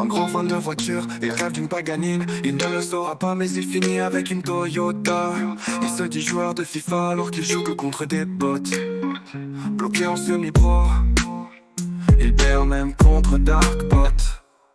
Un grand fan de voiture, il rêve d'une Paganine. Il ne le saura pas mais il finit avec une Toyota. Il se dit joueur de FIFA alors qu'il joue que contre des bots. Bloqué en semi-pro, il perd même contre Darkbot.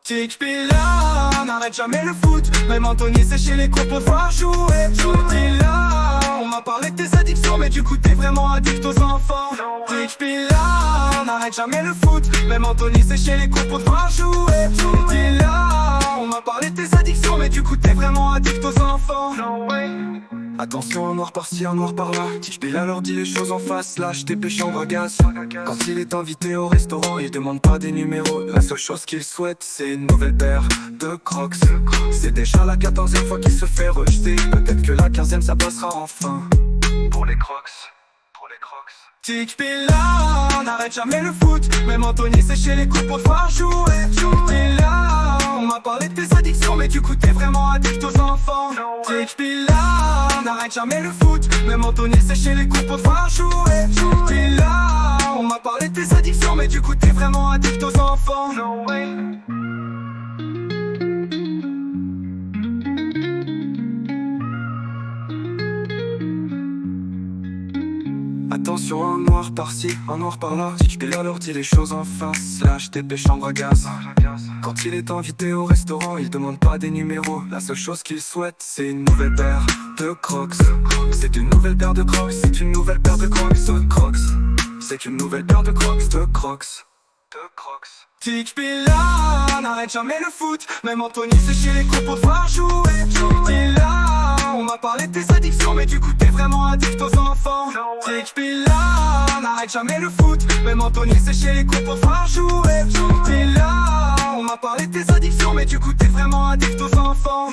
Tic Pila, n'arrête jamais le foot. Même Anthony c'est chez les cours pour devoir jouer. Dis là, on m'a parlé de tes addictions, mais du coup t'es vraiment addict aux enfants. Tic Pila, n'arrête jamais le foot. Même Anthony c'est chez les cours pour devoir jouer. Dis là, on m'a parlé de tes addictions, mais du coup t'es vraiment addict aux enfants. Attention, un noir par-ci, un noir par-là. Tic Pila leur dit les choses en face, lâche tes péchés en bagasse. Quand il est invité au restaurant, il demande pas des numéros. La seule chose qu'il souhaite, c'est une nouvelle paire de Crocs. C'est déjà la 14e fois qu'il se fait rejeter. Peut-être que la 15e ça passera enfin. Pour les Crocs, pour les Crocs. Tic Pila, n'arrête jamais le foot. Même Anthony c'est chez les coups pour devoir jouer. Pila, on m'a parlé de tes addictions, mais du coup t'es vraiment addict aux enfants. Tic Pila, n'arrête jamais le foot. Même Anthony c'est chez les coups pour devoir jouer. Pila, on m'a parlé de tes addictions, mais du coup t'es vraiment addict aux enfants. Attention, un noir par-ci, un noir par-là. Tic Pila leur dit les choses en face, lâche tes péchés en bagasse. Quand il est invité au restaurant, il demande pas des numéros. La seule chose qu'il souhaite, c'est une nouvelle paire de Crocs. C'est une nouvelle paire de Crocs, c'est une nouvelle paire de Crocs de Crocs. C'est une nouvelle paire de Crocs de Crocs. Tic Pila, n'arrête jamais le foot. Même Anthony c'est chez les cours pour devoir jouer. Pila, on m'a parlé de tes addictions, mais du coup t'es vraiment addict aux enfants. Tic Pila, n'arrête jamais le foot. Même Anthony c'est chez les cours pour devoir jouer. Pila, on m'a parlé de tes addictions, mais du coup t'es vraiment addict aux enfants.